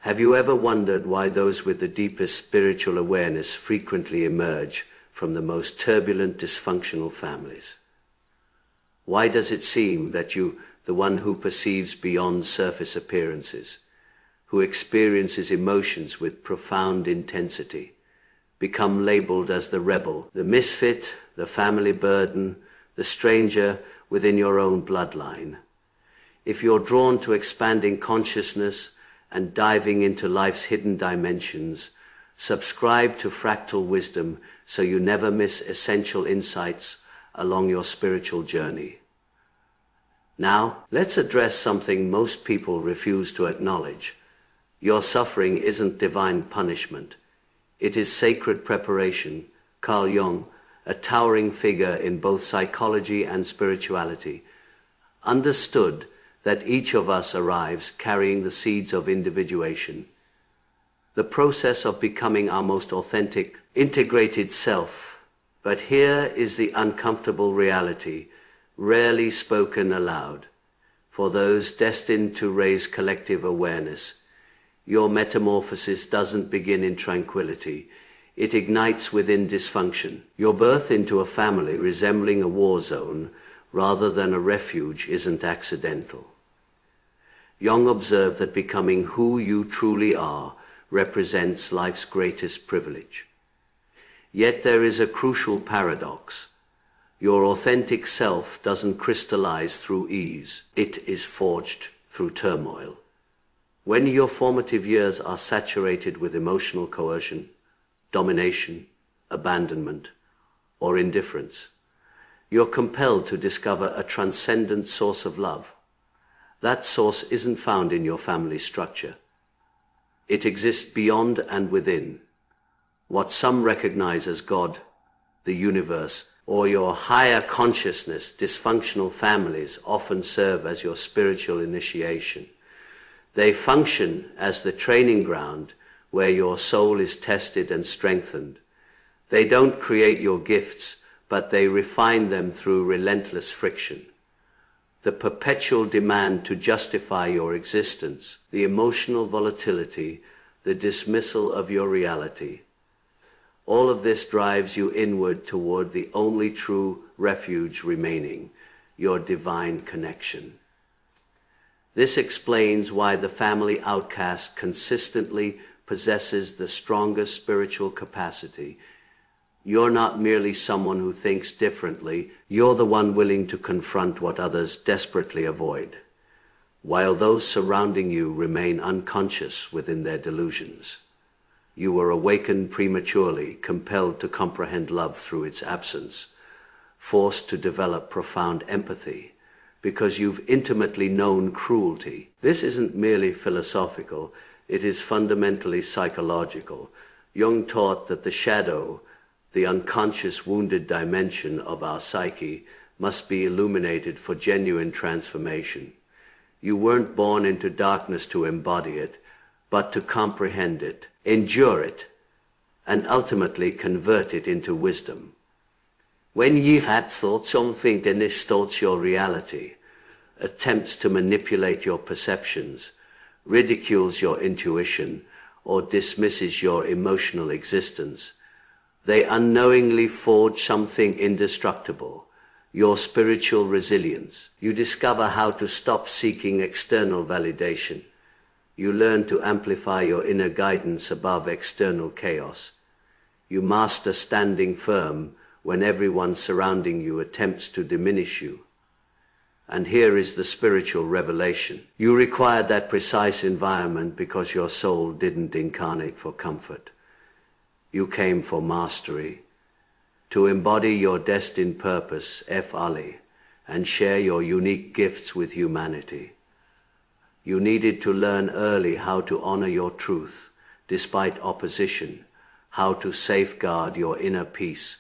Have you ever wondered why those with the deepest spiritual awareness frequently emerge from the most turbulent, dysfunctional families? Why does it seem that you, the one who perceives beyond surface appearances, who experiences emotions with profound intensity, become labeled as the rebel, the misfit, the family burden, the stranger within your own bloodline? If you're drawn to expanding consciousness and diving into life's hidden dimensions, subscribe to fractal wisdom so you never miss essential insights along your spiritual journey. Now, let's address something most people refuse to acknowledge. Your suffering isn't divine punishment. It is sacred preparation. Carl Jung, a towering figure in both psychology and spirituality, understood that each of us arrives carrying the seeds of individuation, the process of becoming our most authentic, integrated self. But here is the uncomfortable reality, rarely spoken aloud. For those destined to raise collective awareness, your metamorphosis doesn't begin in tranquility. It ignites within dysfunction. Your birth into a family resembling a war zone rather than a refuge isn't accidental. Jung observed that becoming who you truly are represents life's greatest privilege. Yet there is a crucial paradox. Your authentic self doesn't crystallize through ease. It is forged through turmoil. When your formative years are saturated with emotional coercion, domination, abandonment, or indifference, you're compelled to discover a transcendent source of love. That source isn't found in your family structure. It exists beyond and within. What some recognize as God, the universe, or your higher consciousness. Dysfunctional families often serve as your spiritual initiation. They function as the training ground where your soul is tested and strengthened. They don't create your gifts, but they refine them through relentless friction. The perpetual demand to justify your existence, the emotional volatility, the dismissal of your reality. All of this drives you inward toward the only true refuge remaining, your divine connection. This explains why the family outcast consistently possesses the strongest spiritual capacity. You're not merely someone who thinks differently, you're the one willing to confront what others desperately avoid, while those surrounding you remain unconscious within their delusions. You were awakened prematurely, compelled to comprehend love through its absence, forced to develop profound empathy, because you've intimately known cruelty. This isn't merely philosophical, it is fundamentally psychological. Jung taught that the shadow, the unconscious wounded dimension of our psyche, must be illuminated for genuine transformation. You weren't born into darkness to embody it, but to comprehend it, endure it, and ultimately convert it into wisdom. When you've had thoughts, something then distorts your reality, attempts to manipulate your perceptions, ridicules your intuition, or dismisses your emotional existence, they unknowingly forge something indestructible, your spiritual resilience. You discover how to stop seeking external validation. You learn to amplify your inner guidance above external chaos. You master standing firm when everyone surrounding you attempts to diminish you. And here is the spiritual revelation. You required that precise environment because your soul didn't incarnate for comfort. You came for mastery, to embody your destined purpose, Ali, and share your unique gifts with humanity. You needed to learn early how to honor your truth, despite opposition, how to safeguard your inner peace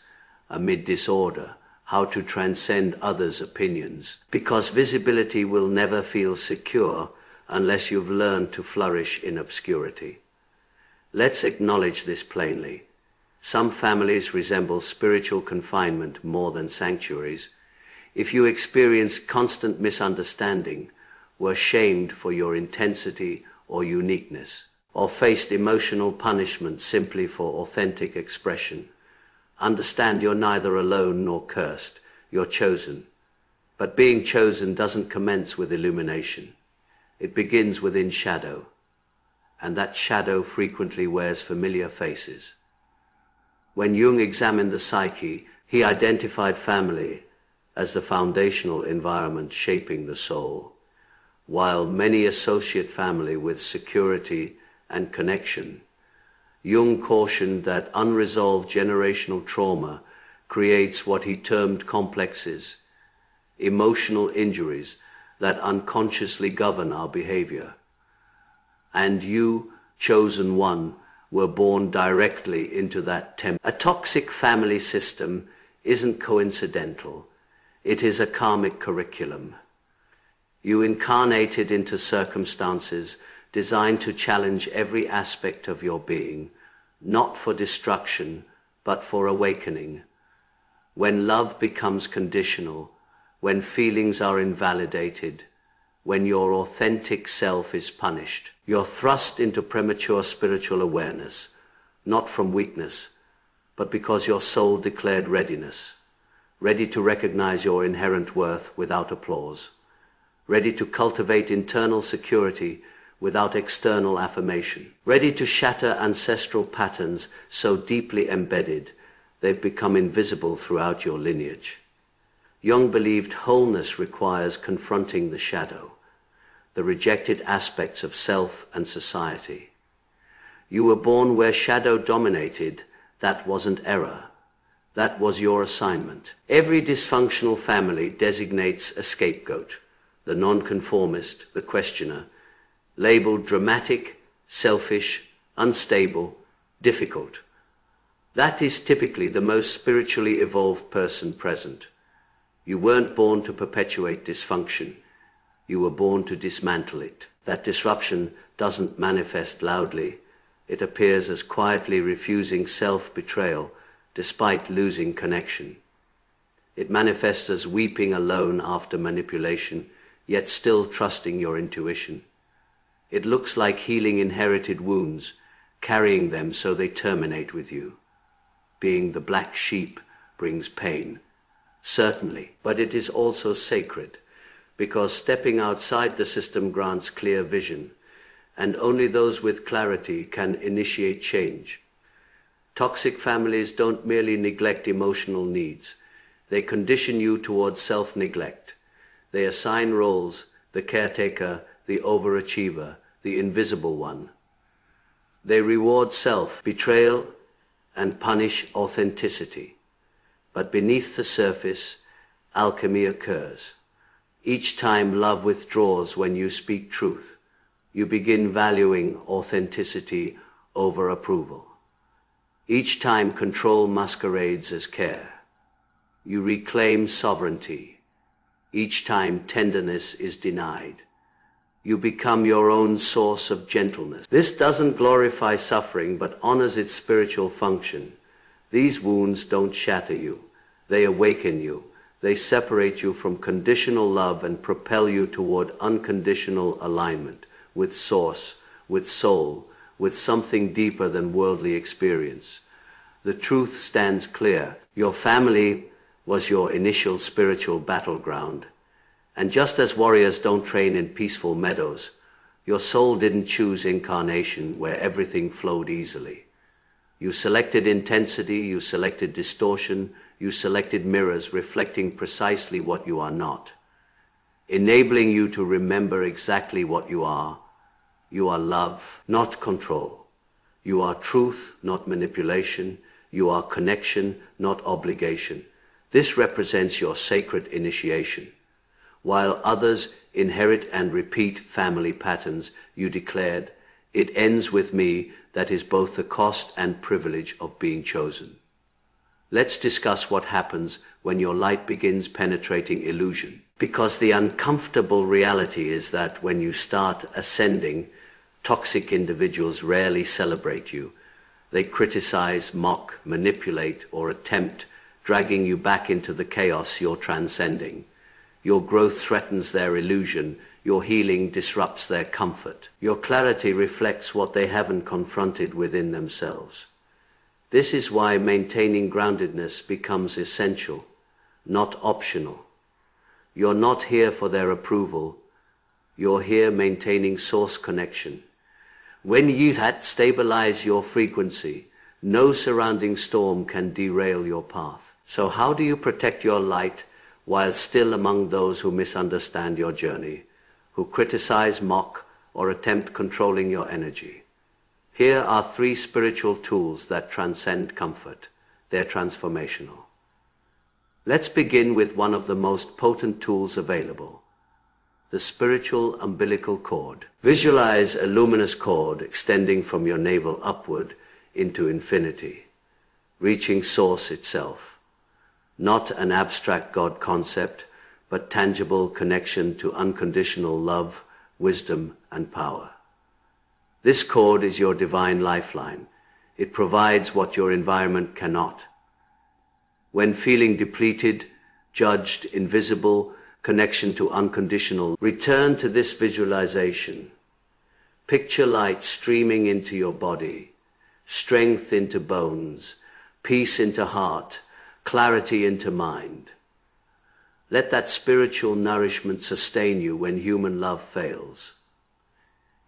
amid disorder, how to transcend others' opinions, because visibility will never feel secure unless you've learned to flourish in obscurity. Let's acknowledge this plainly. Some families resemble spiritual confinement more than sanctuaries. If you experience constant misunderstanding, were shamed for your intensity or uniqueness, or faced emotional punishment simply for authentic expression, understand you're neither alone nor cursed. You're chosen. But being chosen doesn't commence with illumination. It begins within shadow, and that shadow frequently wears familiar faces. When Jung examined the psyche, he identified family as the foundational environment shaping the soul, while many associate family with security and connection. Jung cautioned that unresolved generational trauma creates what he termed complexes, emotional injuries that unconsciously govern our behavior. And you, chosen one, were born directly into that template. A toxic family system isn't coincidental. It is a karmic curriculum. You incarnated into circumstances designed to challenge every aspect of your being, not for destruction, but for awakening. When love becomes conditional, when feelings are invalidated, when your authentic self is punished, you're thrust into premature spiritual awareness, not from weakness, but because your soul declared readiness, ready to recognize your inherent worth without applause, ready to cultivate internal security without external affirmation, ready to shatter ancestral patterns so deeply embedded they've become invisible throughout your lineage. Jung believed wholeness requires confronting the shadow, the rejected aspects of self and society. You were born where shadow dominated. That wasn't error. That was your assignment. Every dysfunctional family designates a scapegoat, the nonconformist, the questioner, labeled dramatic, selfish, unstable, difficult. That is typically the most spiritually evolved person present. You weren't born to perpetuate dysfunction. You were born to dismantle it. That disruption doesn't manifest loudly. It appears as quietly refusing self-betrayal despite losing connection. It manifests as weeping alone after manipulation, yet still trusting your intuition. It looks like healing inherited wounds, carrying them so they terminate with you. Being the black sheep brings pain, certainly, but it is also sacred, because stepping outside the system grants clear vision, and only those with clarity can initiate change. Toxic families don't merely neglect emotional needs. They condition you towards self-neglect. They assign roles, the caretaker, the overachiever, the invisible one. They reward self-betrayal and punish authenticity. But beneath the surface, alchemy occurs. Each time love withdraws when you speak truth, you begin valuing authenticity over approval. Each time control masquerades as care, you reclaim sovereignty. Each time tenderness is denied, you become your own source of gentleness. This doesn't glorify suffering, but honors its spiritual function. These wounds don't shatter you. They awaken you. They separate you from conditional love and propel you toward unconditional alignment with source, with soul, with something deeper than worldly experience. The truth stands clear. Your family was your initial spiritual battleground. And just as warriors don't train in peaceful meadows, your soul didn't choose incarnation where everything flowed easily. You selected intensity, you selected distortion, you selected mirrors reflecting precisely what you are not, enabling you to remember exactly what you are. You are love, not control. You are truth, not manipulation. You are connection, not obligation. This represents your sacred initiation. While others inherit and repeat family patterns, you declared, "It ends with me," that is both the cost and privilege of being chosen. Let's discuss what happens when your light begins penetrating illusion. Because the uncomfortable reality is that when you start ascending, toxic individuals rarely celebrate you. They criticize, mock, manipulate, or attempt, dragging you back into the chaos you're transcending. Your growth threatens their illusion. your healing disrupts their comfort. Your clarity reflects what they haven't confronted within themselves. This is why maintaining groundedness becomes essential, not optional. You're not here for their approval. You're here maintaining source connection. When you stabilize your frequency, no surrounding storm can derail your path. So how do you protect your light while still among those who misunderstand your journey, who criticize, mock, or attempt controlling your energy? Here are 3 spiritual tools that transcend comfort. They're transformational. Let's begin with one of the most potent tools available, the spiritual umbilical cord. Visualize a luminous cord extending from your navel upward into infinity, reaching source itself. Not an abstract God concept, but tangible connection to unconditional love, wisdom, and power. This cord is your divine lifeline. It provides what your environment cannot. When feeling depleted, judged, invisible, connection to unconditional, return to this visualization. Picture light streaming into your body, strength into bones, peace into heart, clarity into mind. Let that spiritual nourishment sustain you when human love fails.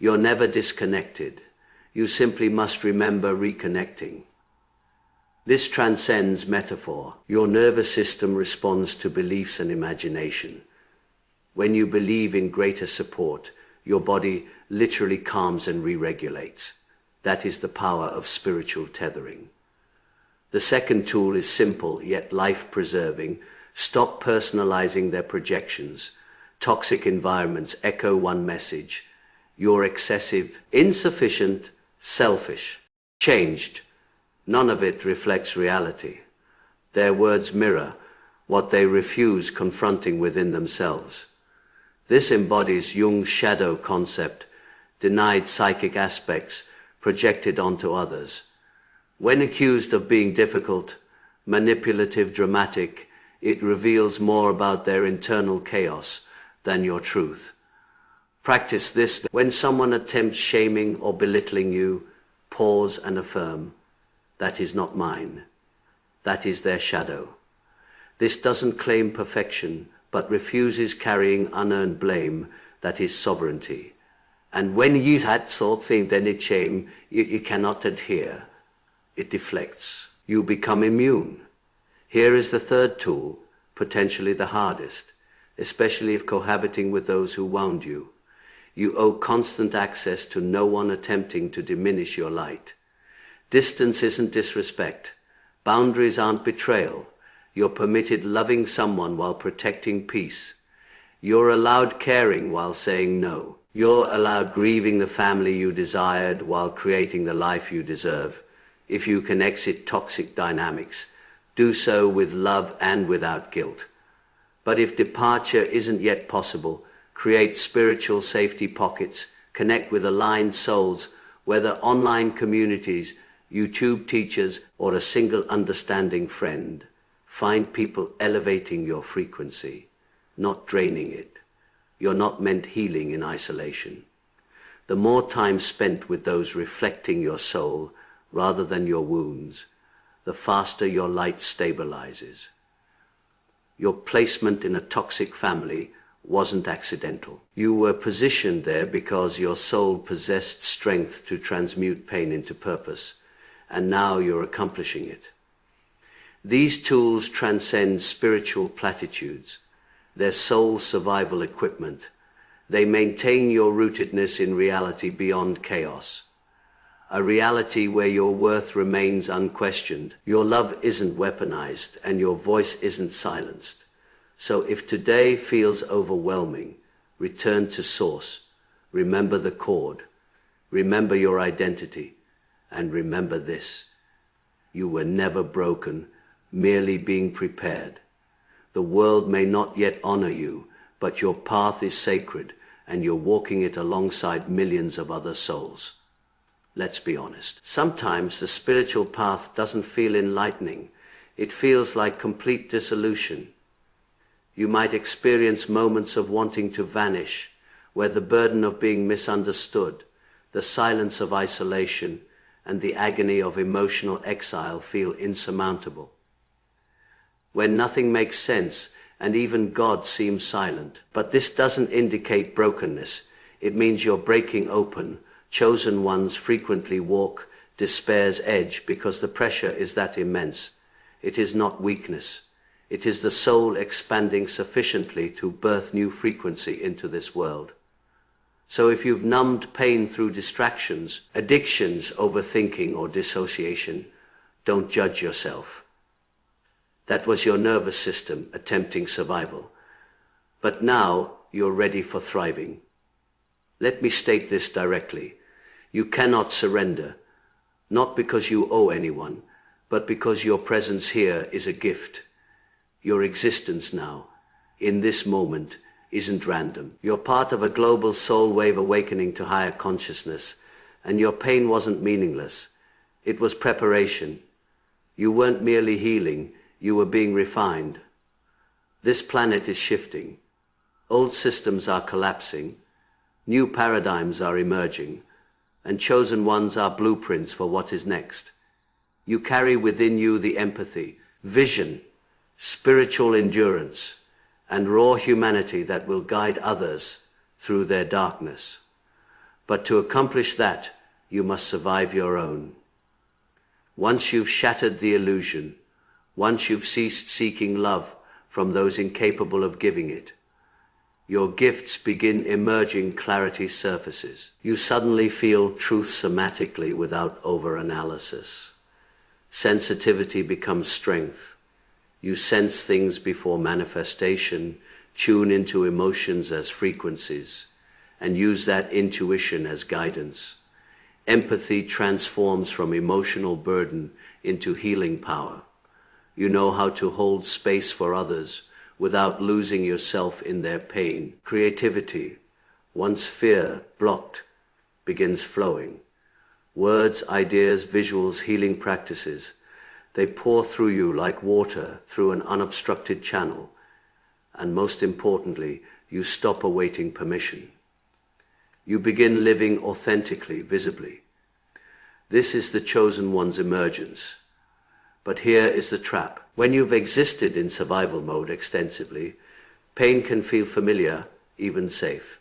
You're never disconnected. You simply must remember reconnecting. This transcends metaphor. Your nervous system responds to beliefs and imagination. When you believe in greater support, your body literally calms and re-regulates. That is the power of spiritual tethering. The second tool is simple yet life-preserving. Stop personalizing their projections. Toxic environments echo one message: you're excessive, insufficient, selfish, changed. None of it reflects reality. Their words mirror what they refuse confronting within themselves. This embodies Jung's shadow concept, denied psychic aspects projected onto others. When accused of being difficult, manipulative, dramatic, it reveals more about their internal chaos than your truth. Practice this. When someone attempts shaming or belittling you, pause and affirm, that is not mine. That is their shadow. This doesn't claim perfection, but refuses carrying unearned blame. That is sovereignty. And when you that sort of thing, then it's shame, you cannot adhere. It deflects. You become immune. Here is the third tool, potentially the hardest, especially if cohabiting with those who wound you. You owe constant access to no one attempting to diminish your light. Distance isn't disrespect. Boundaries aren't betrayal. You're permitted loving someone while protecting peace. You're allowed caring while saying no. You're allowed grieving the family you desired while creating the life you deserve. If you can exit toxic dynamics, do so with love and without guilt. But if departure isn't yet possible, create spiritual safety pockets, connect with aligned souls, whether online communities, YouTube teachers, or a single understanding friend. Find people elevating your frequency, not draining it. You're not meant healing in isolation. The more time spent with those reflecting your soul rather than your wounds, the faster your light stabilizes. Your placement in a toxic family wasn't accidental. You were positioned there because your soul possessed strength to transmute pain into purpose, and now you're accomplishing it. These tools transcend spiritual platitudes. They're soul survival equipment. They maintain your rootedness in reality beyond chaos. A reality where your worth remains unquestioned. Your love isn't weaponized and your voice isn't silenced. So if today feels overwhelming, return to source. Remember the cord. Remember your identity. And remember this: you were never broken, merely being prepared. The world may not yet honor you, but your path is sacred and you're walking it alongside millions of other souls. Let's be honest. Sometimes the spiritual path doesn't feel enlightening. It feels like complete dissolution. You might experience moments of wanting to vanish, where the burden of being misunderstood, the silence of isolation, and the agony of emotional exile feel insurmountable. When nothing makes sense, and even God seems silent. But this doesn't indicate brokenness. It means you're breaking open. Chosen ones frequently walk despair's edge because the pressure is that immense. It is not weakness. It is the soul expanding sufficiently to birth new frequency into this world. So if you've numbed pain through distractions, addictions, overthinking, or dissociation, don't judge yourself. That was your nervous system attempting survival. But now you're ready for thriving. Let me state this directly. You cannot surrender, not because you owe anyone, but because your presence here is a gift. Your existence now, in this moment, isn't random. You're part of a global soul wave awakening to higher consciousness, and your pain wasn't meaningless. It was preparation. You weren't merely healing, you were being refined. This planet is shifting. Old systems are collapsing. New paradigms are emerging. And chosen ones are blueprints for what is next. You carry within you the empathy, vision, spiritual endurance, and raw humanity that will guide others through their darkness. But to accomplish that, you must survive your own. Once you've shattered the illusion, once you've ceased seeking love from those incapable of giving it, your gifts begin emerging, clarity surfaces. You suddenly feel truth somatically without over-analysis. Sensitivity becomes strength. You sense things before manifestation, tune into emotions as frequencies, and use that intuition as guidance. Empathy transforms from emotional burden into healing power. You know how to hold space for others without losing yourself in their pain. Creativity, once fear blocked, begins flowing. Words, ideas, visuals, healing practices, they pour through you like water through an unobstructed channel. And most importantly, you stop awaiting permission. You begin living authentically, visibly. This is the chosen one's emergence. But here is the trap. When you've existed in survival mode extensively, pain can feel familiar, even safe.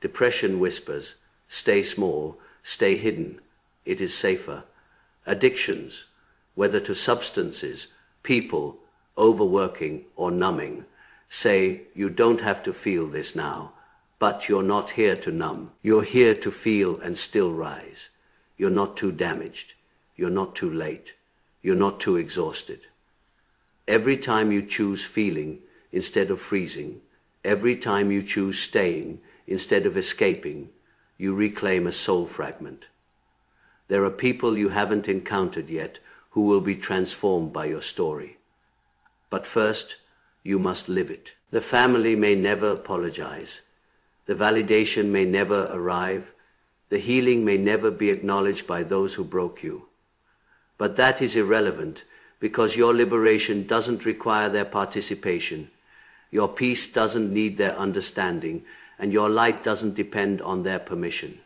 Depression whispers, stay small, stay hidden. It is safer. Addictions, whether to substances, people, overworking, or numbing, say you don't have to feel this now. But you're not here to numb. You're here to feel and still rise. You're not too damaged. You're not too late. You're not too exhausted. Every time you choose feeling instead of freezing, every time you choose staying instead of escaping, you reclaim a soul fragment. There are people you haven't encountered yet who will be transformed by your story. But first, you must live it. The family may never apologize. The validation may never arrive. The healing may never be acknowledged by those who broke you. But that is irrelevant because your liberation doesn't require their participation. Your peace doesn't need their understanding, and your light doesn't depend on their permission.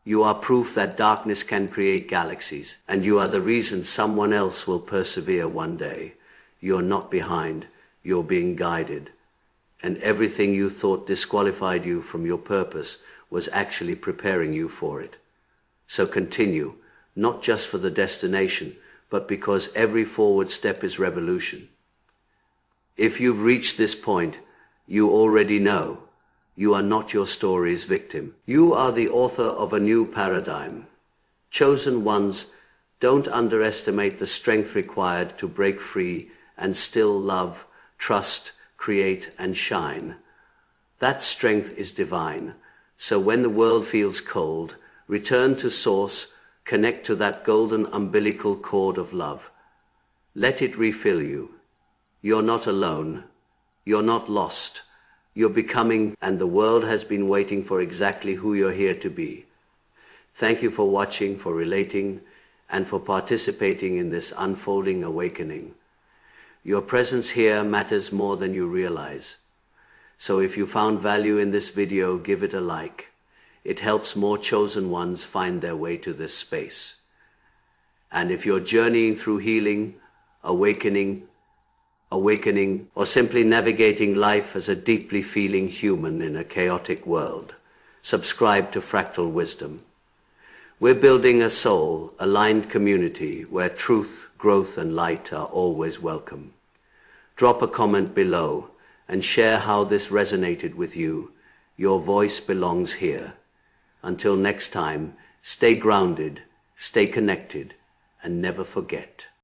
You are proof that darkness can create galaxies, and you are the reason someone else will persevere one day. You're not behind, you're being guided. And everything you thought disqualified you from your purpose was actually preparing you for it. So continue, not just for the destination, but because every forward step is revolution. If you've reached this point, you already know you are not your story's victim. You are the author of a new paradigm. Chosen ones, don't underestimate the strength required to break free and still love, trust, create, and shine. That strength is divine. So when the world feels cold, return to source, connect to that golden umbilical cord of love. Let it refill you. You're not alone. You're not lost. You're becoming, and the world has been waiting for exactly who you're here to be. Thank you for watching, for relating, and for participating in this unfolding awakening. Your presence here matters more than you realize. So if you found value in this video, give it a like. It helps more chosen ones find their way to this space. And if you're journeying through healing, awakening, or simply navigating life as a deeply feeling human in a chaotic world, subscribe to Fractal Wisdom. We're building a soul-aligned community where truth, growth, and light are always welcome. Drop a comment below and share how this resonated with you. Your voice belongs here. Until next time, stay grounded, stay connected, and never forget.